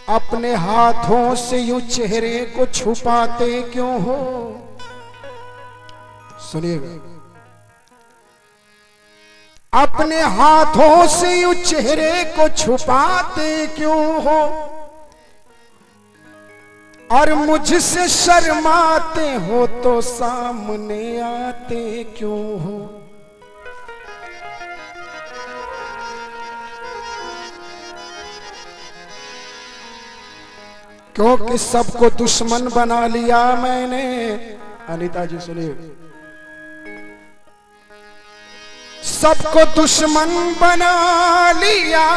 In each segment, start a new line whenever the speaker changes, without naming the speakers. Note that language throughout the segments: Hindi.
अपने हाथों से यूं चेहरे को छुपाते क्यों हो। सुनिएगा, अपने हाथों से यूं चेहरे को छुपाते क्यों हो और मुझसे शर्माते हो तो सामने आते क्यों हो। क्योंकि सबको दुश्मन बना लिया मैंने। अनीता जी सुनिए, सबको दुश्मन बना लिया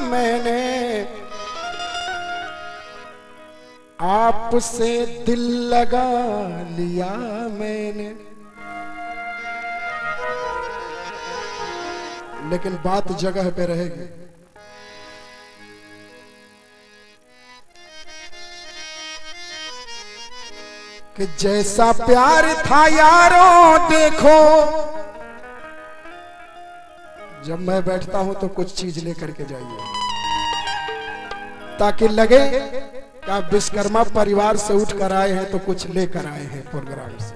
मैंने, आपसे दिल लगा लिया मैंने। लेकिन बात जगह पे रहेगी। कि जैसा प्यार था यारों देखो, जब मैं बैठता हूं तो कुछ चीज लेकर के जाइए ताकि लगे कि आप विश्वकर्मा परिवार से उठ कर आए हैं तो कुछ लेकर आए हैं प्रोग्राम से।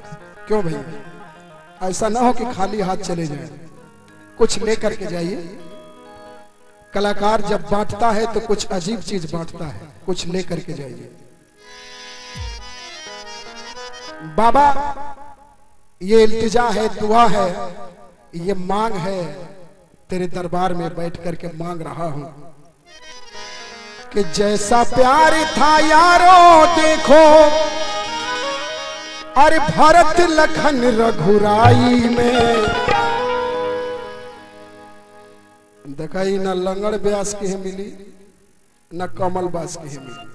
क्यों भैया, ऐसा ना हो कि खाली हाथ चले जाए, कुछ लेकर के जाइए। कलाकार जब बांटता है तो कुछ अजीब चीज बांटता है, कुछ लेकर के जाइए। बाबा ये इल्तिजा है, दुआ है, ये मांग है, तेरे दरबार में बैठ करके मांग रहा हूं कि जैसा प्यार था यारों देखो, अरे भरत लखन रघुराई में। दिखाई न लंगड़ व्यास की मिली न कमल बास की मिली।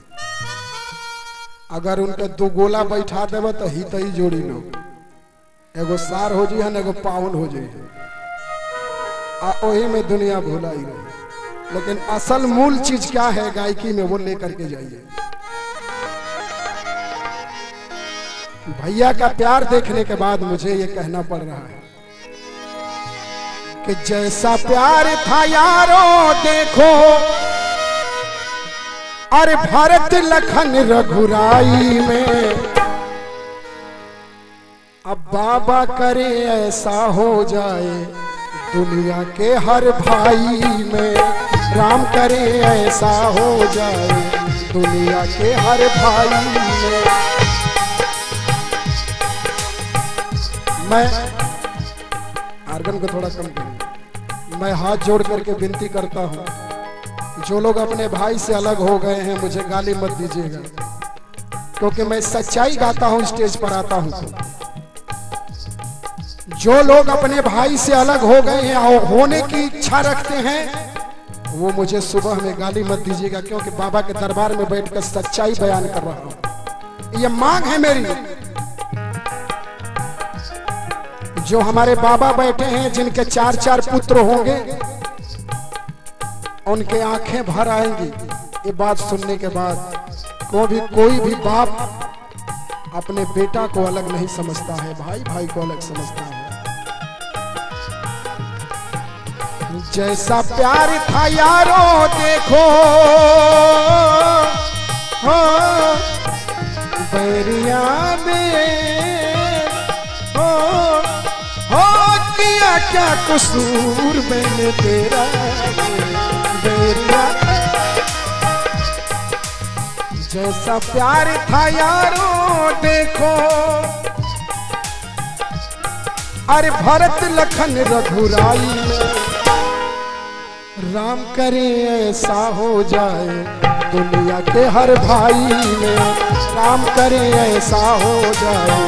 अगर उनके दो गोला बैठा देव तो ही तही जोड़ी लोग, एगो सार हो जी है, एगो पावन हो जी है, वही में दुनिया भुलाई रही। लेकिन असल मूल चीज क्या है गायकी में, वो लेकर के जाइए। भैया का प्यार देखने के बाद मुझे ये कहना पड़ रहा है कि जैसा प्यार था यारों देखो, अरे भरत लखन रघुराई में। अब बाबा करे ऐसा हो जाए दुनिया के हर भाई में, राम करे ऐसा हो जाए दुनिया के हर भाई में। मैं आर्गन को थोड़ा कम करूं। मैं हाथ जोड़ करके विनती करता हूं, जो लोग अपने भाई से अलग हो गए हैं मुझे गाली मत दीजिएगा, क्योंकि मैं सच्चाई गाता हूं, स्टेज पर आता हूं तो। जो लोग अपने भाई से अलग हो गए हैं और होने की इच्छा रखते हैं वो मुझे सुबह में गाली मत दीजिएगा, क्योंकि बाबा के दरबार में बैठकर सच्चाई बयान कर रहा हूं। ये मांग है मेरी। जो हमारे बाबा बैठे हैं जिनके 4-4 पुत्र होंगे, उनके आंखें भर आएंगी ये बात सुनने के बाद। कोई भी बाप अपने बेटा को अलग नहीं समझता है, भाई भाई को अलग समझता है। जैसा प्यार था यारों देखो, हो बैरिया में हो किया क्या कसूर मैंने तेरा बैरिया। जैसा प्यार था यारों देखो, अरे भरत लखन रघुराई में। राम करे ऐसा हो जाए दुनिया के हर भाई में, राम करे ऐसा हो जाए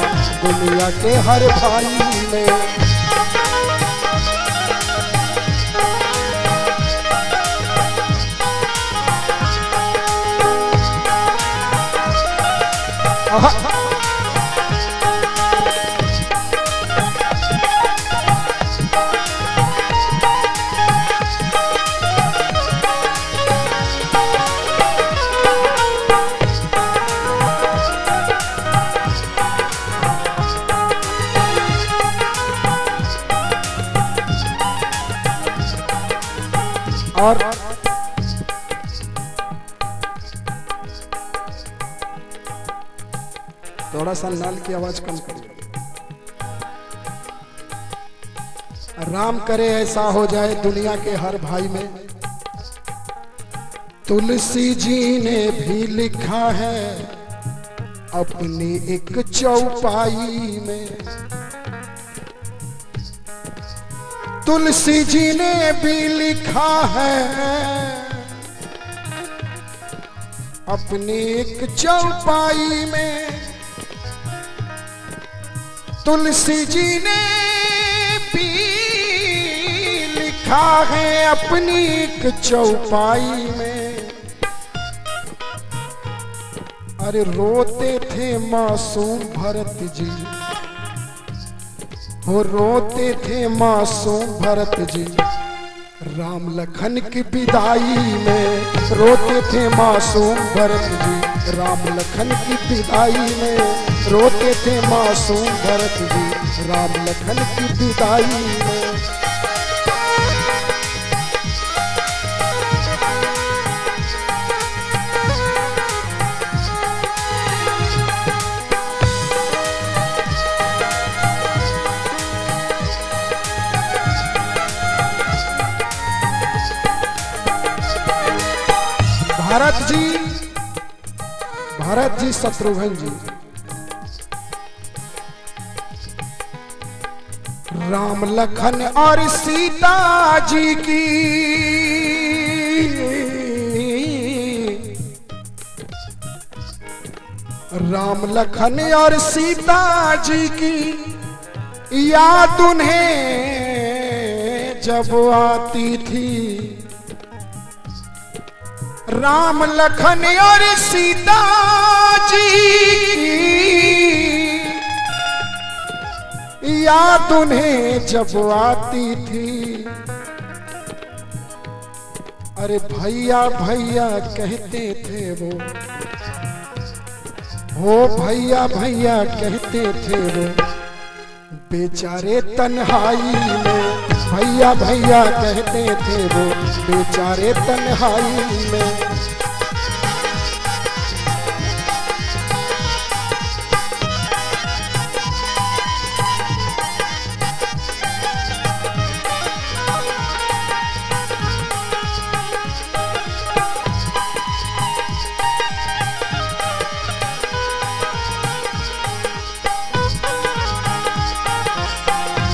दुनिया के हर भाई में। और थोड़ा सा नाल की आवाज कम करिए। राम करे ऐसा हो जाए दुनिया के हर भाई में। तुलसी जी ने भी लिखा है अपनी एक चौपाई में। तुलसी जी ने भी लिखा है अपनी एक चौपाई में। तुलसी जी ने भी लिखा है अपनी एक चौपाई में। अरे रोते थे मासूम भरत जी, वो रोते थे मासूम भरत जी राम लखन की विदाई में। रोते थे मासूम भरत जी राम लखन की विदाई में। रोते थे मासूम भरत जी राम लखन की विदाई में। भरत जी शत्रुघ्न जी राम लखन और सीता जी की राम लखन और सीता जी की याद उन्हें जब आती थी। राम लखन और सीता जी की याद उन्हें जब आती थी। अरे भैया भैया कहते थे वो भैया भैया कहते थे वो बेचारे तन्हाई में। भैया भैया कहते थे वो बेचारे तन्हाई में।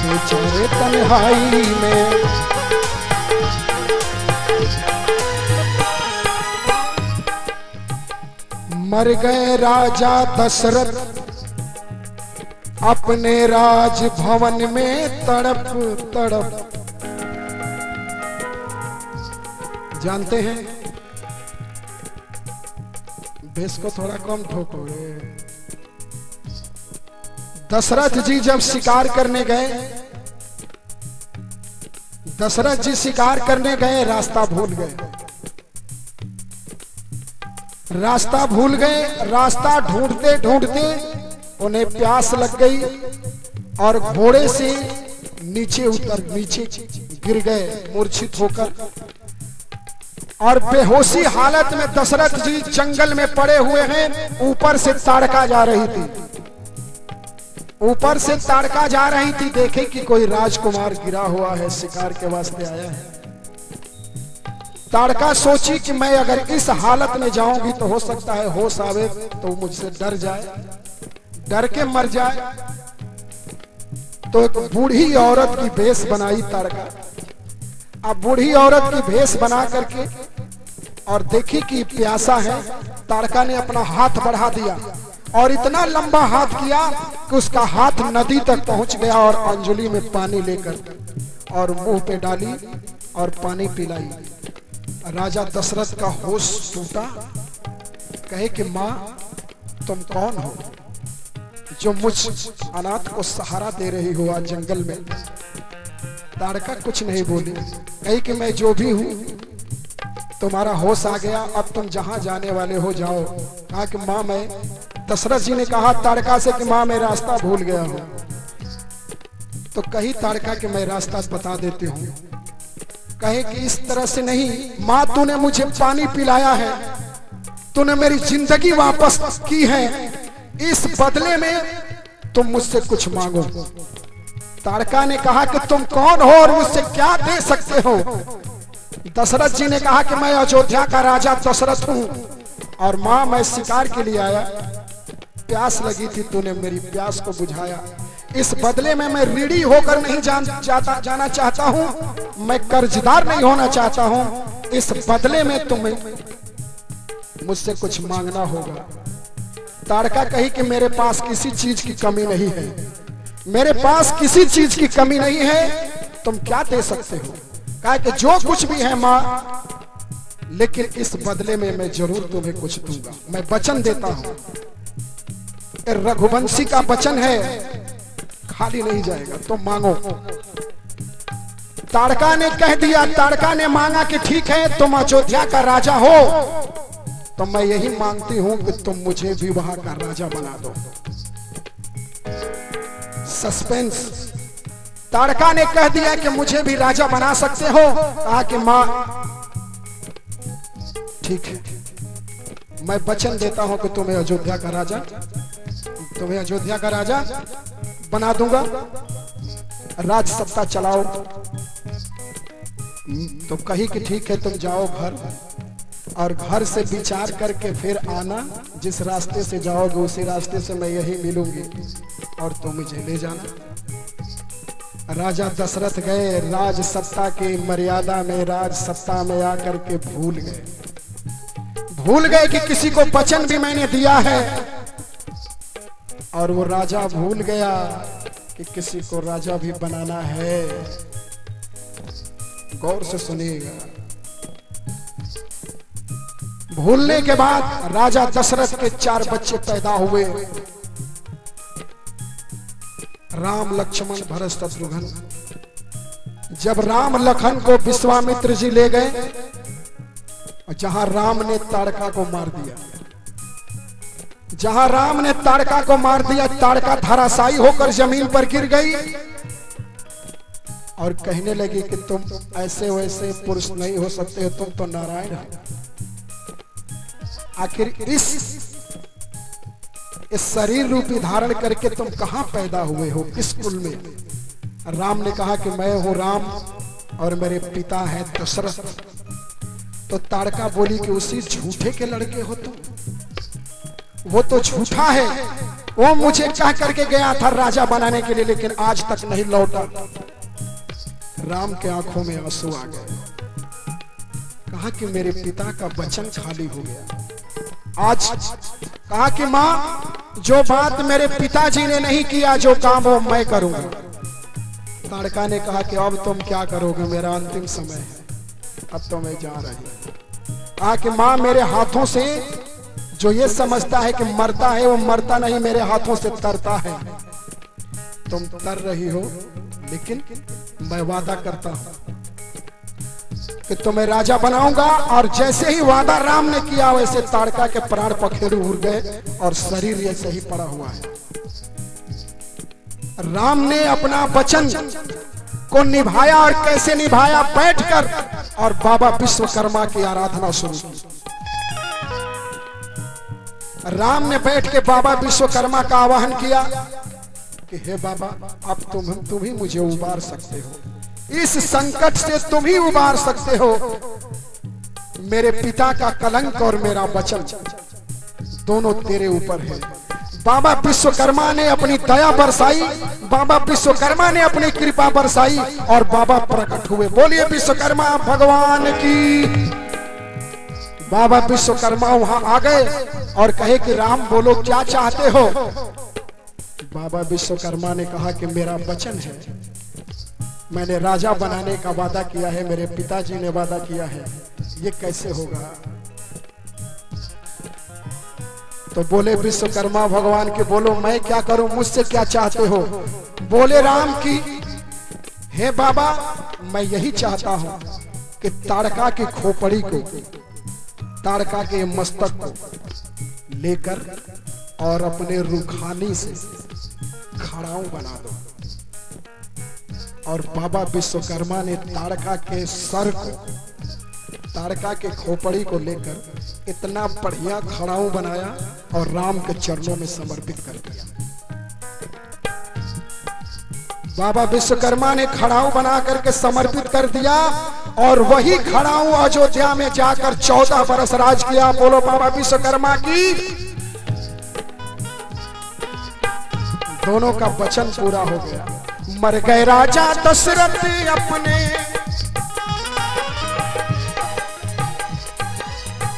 बेचारे तन्हाई में। मर गए राजा दशरथ अपने राज भवन में तड़प तड़प। जानते हैं बेस को थोड़ा कम ठोकोगे। दशरथ जी जब शिकार करने गए, दशरथ जी शिकार करने गए, रास्ता भूल गए। रास्ता भूल गए। रास्ता ढूंढते ढूंढते उन्हें प्यास लग गई और घोड़े से नीचे गिर गए मूर्छित होकर। और बेहोशी हालत में दशरथ जी जंगल में पड़े हुए हैं। ऊपर से ताड़का जा रही थी, ऊपर से ताड़का जा रही थी। देखे कि कोई राजकुमार गिरा हुआ है, शिकार के वास्ते आया है। ताड़का सोची कि मैं अगर इस हालत में जाऊंगी तो हो सकता है होश आवे तो मुझसे डर जाए, डर के मर जाए। तो एक बूढ़ी औरत की भेष बनाई ताड़का। अब बूढ़ी औरत की भेष बना करके और देखी कि प्यासा है, ताड़का ने अपना हाथ बढ़ा दिया और इतना लंबा हाथ किया कि उसका हाथ नदी तक पहुंच गया और अंजलि में पानी लेकर और मुंह पे डाली और पानी पिलाई। राजा दशरथ का होश टूटा। कहे कि माँ तुम कौन हो जो मुझ अनाथ को सहारा दे रही हो आज जंगल में। ताड़का कुछ नहीं बोली। कही कि मैं जो भी हूँ, तुम्हारा होश आ गया, अब तुम जहां जाने वाले हो जाओ। कहा कि माँ मैं, दशरथ जी ने कहा ताड़का से कि माँ मैं रास्ता भूल गया हूँ। तो कही ताड़का कि मैं रास्ता बता देती हूँ। कहे कि इस तरह से नहीं माँ, तूने मुझे पानी पिलाया है, तूने मेरी जिंदगी वापस की है, इस बदले में तुम मुझसे कुछ मांगो। ताड़का ने कहा कि तुम कौन हो और मुझसे क्या दे सकते हो? दशरथ जी ने कहा कि मैं अयोध्या का राजा दशरथ हूं और मां मैं शिकार के लिए आया, प्यास लगी थी, तूने मेरी प्यास को बुझाया। इस बदले में मैं ऋणी होकर नहीं जाना चाहता हूं, मैं कर्जदार नहीं होना चाहता हूं। इस बदले में तुम्हें मुझसे कुछ मांगना होगा। ताड़का कही कि मेरे पास किसी चीज की कमी नहीं है, मेरे पास किसी चीज की कमी नहीं है, तुम क्या दे सकते हो? कहा कि जो कुछ भी है मां, लेकिन इस बदले में मैं जरूर तुम्हें कुछ दूंगा, मैं वचन देता हूं। रघुवंशी का वचन है, खाली नहीं जाएगा, तुम मांगो। ताड़का ने कह दिया, ताड़का ने मांगा कि ठीक है तुम अयोध्या का राजा हो, तो मैं यही मांगती हूं कि तुम मुझे विवाह का राजा बना दो। सस्पेंस। ताड़का ने कह दिया कि मुझे भी राजा बना सकते हो। कहा कि मां ठीक है, मैं वचन देता हूं कि तुम्हें अयोध्या का राजा बना दूंगा, राज सत्ता चलाओ। तो कही कि ठीक है तुम जाओ घर, और घर से विचार करके फिर आना, जिस रास्ते से जाओगे उसी रास्ते से मैं यही मिलूंगी और तुम मुझे ले जाना। राजा दशरथ गए, राज सत्ता की मर्यादा में, राज सत्ता में आकर के भूल गए कि किसी को वचन भी मैंने दिया है, और वो राजा भूल गया कि किसी को राजा भी बनाना है। गौर से सुनिएगा। भूलने के बाद राजा दशरथ के 4 बच्चे पैदा हुए, राम लक्ष्मण भरत शत्रुघ्न। जब राम लखन को विश्वामित्र जी ले गए, जहां राम ने ताड़का को मार दिया, ताड़का धराशायी होकर जमीन पर गिर गई और कहने लगी कि तुम ऐसे वैसे पुरुष नहीं हो सकते, तुम तो नारायण हो। आखिर इस शरीर रूपी धारण करके तुम कहां पैदा हुए हो, किस कुल में? राम ने कहा कि मैं हूं राम और मेरे पिता है दशरथ। तो ताड़का बोली कि उसी झूठे के लड़के हो तुम? वो तो झूठा है, वो मुझे कह करके गया था राजा बनाने के लिए, लेकिन आज तक नहीं लौटा। राम के आंखों में आंसू आ गए। कहा कि मेरे पिता का वचन खाली हो गया। आज कहा कि मां, जो बात मेरे पिताजी ने नहीं किया, जो काम वो मैं करूंगा। ताड़का ने कहा कि अब तुम क्या करोगे, मेरा अंतिम समय है, अब तो मैं जा रही हूं। कहा कि मां, मेरे हाथों से जो ये समझता है कि मरता है, वो मरता नहीं, मेरे हाथों से तरता है। तुम तर रही हो, लेकिन मैं वादा करता हूं कि तुम्हें राजा बनाऊंगा। और जैसे ही वादा राम ने किया, वैसे ताड़का के प्राण पखेरु उड़ गए और शरीर ऐसे ही पड़ा हुआ है। राम ने अपना वचन को निभाया, और कैसे निभाया? बैठकर और बाबा विश्वकर्मा की आराधना शुरू की। राम ने बैठ के बाबा विश्वकर्मा का आवाहन किया कि हे बाबा, अब तुम ही मुझे उबार सकते हो, इस संकट से तुम ही उबार सकते हो। मेरे पिता का कलंक और मेरा वचन दोनों तेरे ऊपर है। बाबा विश्वकर्मा ने अपनी दया बरसाई, बाबा विश्वकर्मा ने अपनी कृपा बरसाई और बाबा प्रकट हुए। बोलिए विश्वकर्मा भगवान की। बाबा विश्वकर्मा वहां आ गए और कहे कि राम बोलो क्या चाहते हो? बाबा विश्वकर्मा ने कहा कि मेरा वचन है, मैंने राजा बनाने का वादा किया है, मेरे पिताजी ने वादा किया है, ये कैसे होगा? तो बोले विश्वकर्मा भगवान के, बोलो मैं क्या करूं, मुझसे क्या चाहते हो? बोले राम की, हे बाबा, मैं यही चाहता हूं कि ताड़का की खोपड़ी को, ताड़का के मस्तक को लेकर और अपने रुखानी से खड़ाऊ बना दो। और बाबा विश्वकर्मा ने ताड़का के सर को ताड़का के खोपड़ी को लेकर इतना बढ़िया खड़ाऊ बनाया और राम के चरणों में समर्पित कर दिया। बाबा विश्वकर्मा ने खड़ाऊ बना करके समर्पित कर दिया और वही खड़ाऊ अयोध्या में जाकर 14 बरस राज किया। बोलो बाबा विश्वकर्मा की। दोनों का वचन पूरा हो गया। मर गए राजा दशरथ अपने,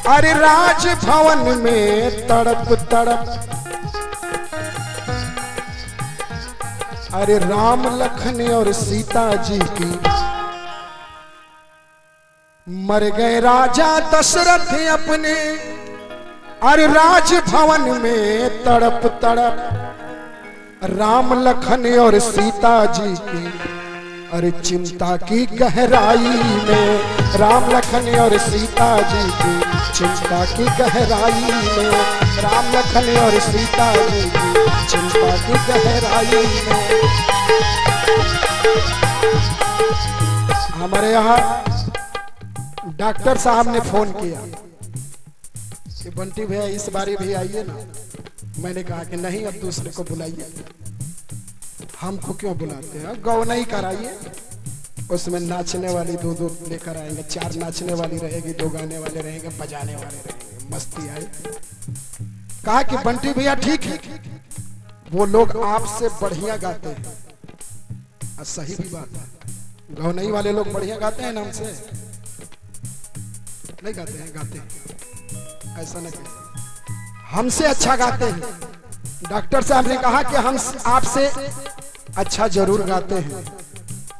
अरे राजभवन में तड़प तड़प, अरे राम लखन और सीता जी की। मर गए राजा दशरथ अपने, अरे राजभवन में तड़प तड़प, राम लखन और सीता जी की। अरे चिंता की गहराई में, राम लखन और सीता जी की चिंता की गहराई में, राम लखन और सीता जी की चिंता की गहराई में। हमारे यहाँ डॉक्टर साहब ने फोन किया कि बंटी भैया इस बारी भी आइए ना। मैंने कहा कि नहीं, अब दूसरे को बुलाइए। हमको क्यों बुलाते हैं? गौ नहीं कराइए, उसमें नाचने वाली दो लेकर आएंगे, 4 नाचने वाली रहेगी, 2 गाने वाले रहेंगे, बजाने वाले रहेंगे, मस्ती आए। कहा कि बंटी भैया ठीक है, वो लोग आपसे बढ़िया गाते हैं। और सही भी बात है, गौनई वाले लोग बढ़िया गाते हैं ना हमसे? नहीं गाते हैं? गाते हैं, ऐसा नहीं कहते, हमसे अच्छा गाते हैं। डॉक्टर साहब ने कहा कि हम आपसे अच्छा जरूर गाते हैं,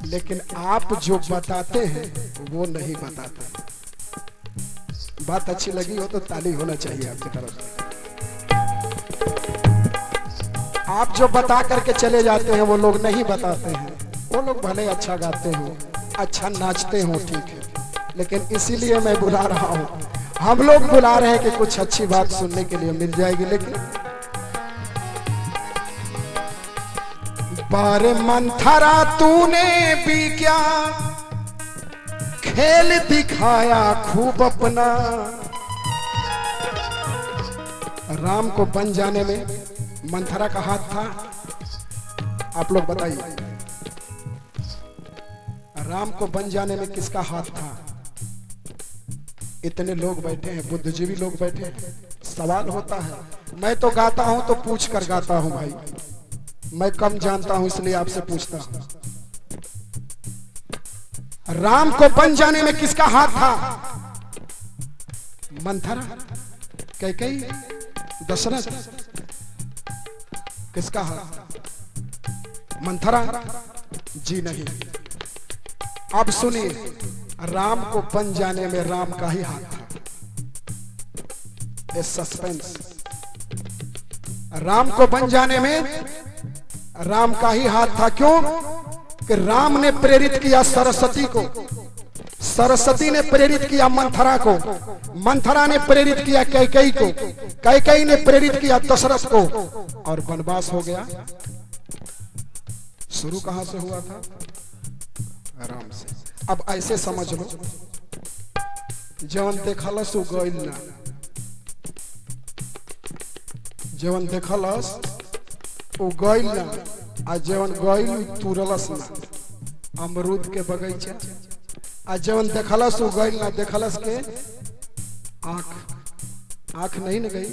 लेकिन आप जो बताते हैं वो नहीं बताते। बात अच्छी लगी हो तो ताली होना चाहिए आपकी तरफ से। आप जो बता करके चले जाते हैं वो लोग नहीं बताते हैं। वो लोग भले अच्छा गाते हो, अच्छा नाचते हो, ठीक है, लेकिन इसीलिए मैं बुला रहा हूँ। हम लोग बुला रहे हैं कि कुछ अच्छी बात सुनने के लिए मिल जाएगी। लेकिन पर मंथरा तूने भी क्या खेल दिखाया खूब अपना। राम को बन जाने में मंथरा का हाथ था? आप लोग बताइए, राम को बन जाने में किसका हाथ था? इतने लोग बैठे हैं, बुद्धिजीवी लोग बैठे हैं, सवाल होता है। मैं तो गाता हूं तो पूछ कर गाता हूं भाई, मैं कम जानता हूं इसलिए आपसे पूछता हूं। राम को बन जाने में किसका हाथ था? मंथरा, कैकेयी, दशरथ? किसका हाथ? मंथरा जी नहीं। अब सुनिए, राम को बन जाने में राम का ही हाथ था। ये सस्पेंस। राम को बन जाने में राम का ही हाथ था। क्यों? कि राम ने प्रेरित किया सरस्वती को, सरस्वती ने प्रेरित किया मंथरा को, मंथरा ने प्रेरित किया कैकेयी को, कैकेयी ने प्रेरित किया दशरथ को, और वनवास हो गया। शुरू कहां से हुआ था? राम से। अब ऐसे समझ लो, जवन देखलस उ गइल ना, जवन देखलस उ गइल ना, आ जवन गइल तुरलस ना। अमरूद के बगीचा, आ जवन देखलस उ गइल ना, देखलस के आंख, आंख नहीं न गई,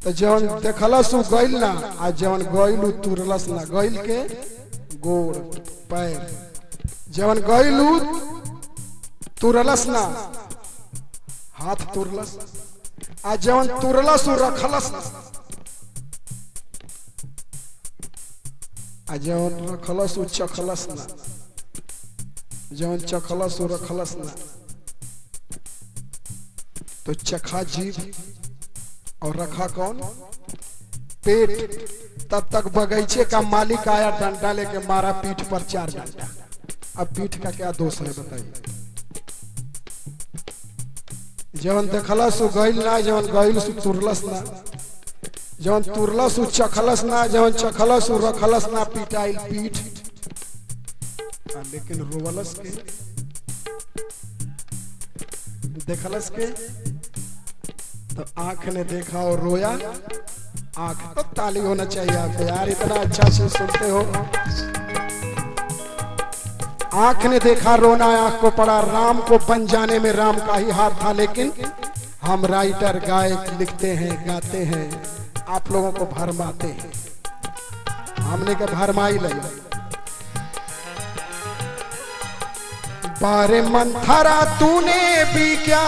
तो जवन देखलस उ गइल ना, आ जवन गइल तुरलस ना। गइल के गोड़ पैर, जवन गइल तुरलस ना, हाथ तुरलस, आ जवन तुरलस रखलस ना, आ जवन रखलस चखलस ना, जवन चखलस रखलस ना। तो चखा जीभ और रखा कौन? पेट। तब तक बगीचे का मालिक आया, डंडा लेके मारा पीठ पर 4 डंडा। अब पीठ का क्या दोष है बताइए? जवन देखलस गइल ना, जवन गइल तुरलस ना, जवन तुरलस चखलस ना, जवन चखलस रखलस ना, पिटाइल पीठ। लेकिन रोवलस के देखलस के तो आंख ने देखा और रोया। आंख तो ताली होना चाहिए आपको यार, इतना अच्छा से सुनते हो। आंख ने देखा, रोना आंख को पड़ा। राम को बन जाने में राम का ही हाथ था, लेकिन हम राइटर गायक लिखते हैं, गाते हैं, आप लोगों को भरमाते हैं। हमने क्या भरमाई लगा। बारे मंथरा तूने भी क्या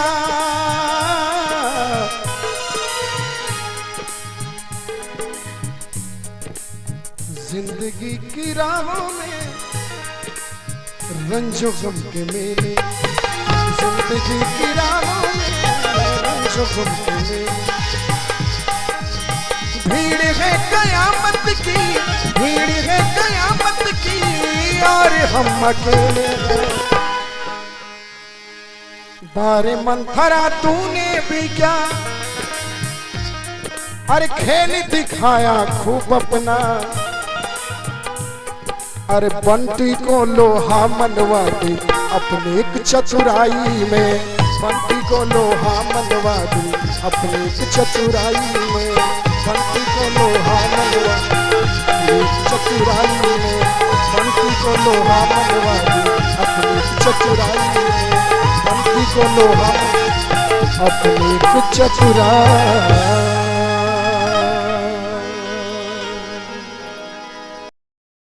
जिंदगी की राहों में रंजो गम के मेले, जिंदगी की राहों में रंजो गम के मेले। भीड़ है कयामत की, भीड़ है कयामत की, और हम अकेले हैं। बारे मंथरा तूने भी क्या, अरे खेल दिखाया खूब अपना। अरे बंटी को लोहा मनवा दी अपने एक चतुराई में, बंटी को लोहा मनवा दी अपने एक चतुराई में, बंटी को लोहा मनवा दी चतुराई में, बंटी को लोहा मनवा दी अपनी चतुराई में, बंटी को लोहा अपनी चतुराई।